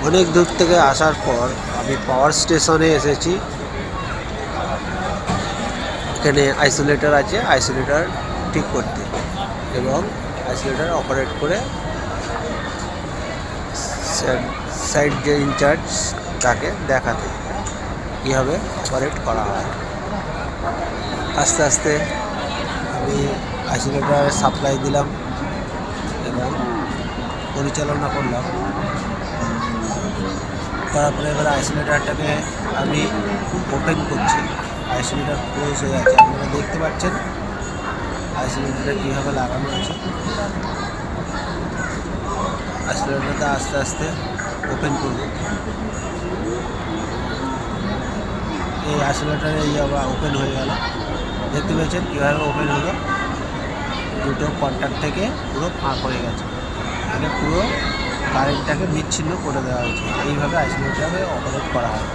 অনেক দূর থেকে আসার পর আমি পাওয়ার স্টেশনে এসেছি। এখানে আইসোলেটর আছে, আইসোলেটর ঠিক করতে এবং আইসোলেটর অপারেট করে সাইড যে ইনচার্জ তাকে দেখাতে কীভাবে অপারেট করা হয়। আস্তে আস্তে আমি আইসোলেটর সাপ্লাই দিলাম এবং পরিচালনা করলাম। তারপরে এবার আইসোলেটরটাকে আমি ওপেন করছি। আইসোলেটর ক্লোজ হয়ে আছে, আপনারা দেখতে পাচ্ছেন আইসোলেটরটা কীভাবে লাগানো আছে। আইসোলেটরটা আস্তে আস্তে ওপেন করব। এই আইসোলেটরে এই আবার ওপেন হয়ে গেল, দেখতে পেয়েছেন কীভাবে ওপেন হলো। দুটো কন্ট্যাক্ট থেকে পুরো ফাঁক হয়ে গেছে, মানে পুরো কারেন্টটাকে বিচ্ছিন্ন করে দেওয়া হয়েছে। এইভাবে আইসোলেটরে অপারেট করা হয়।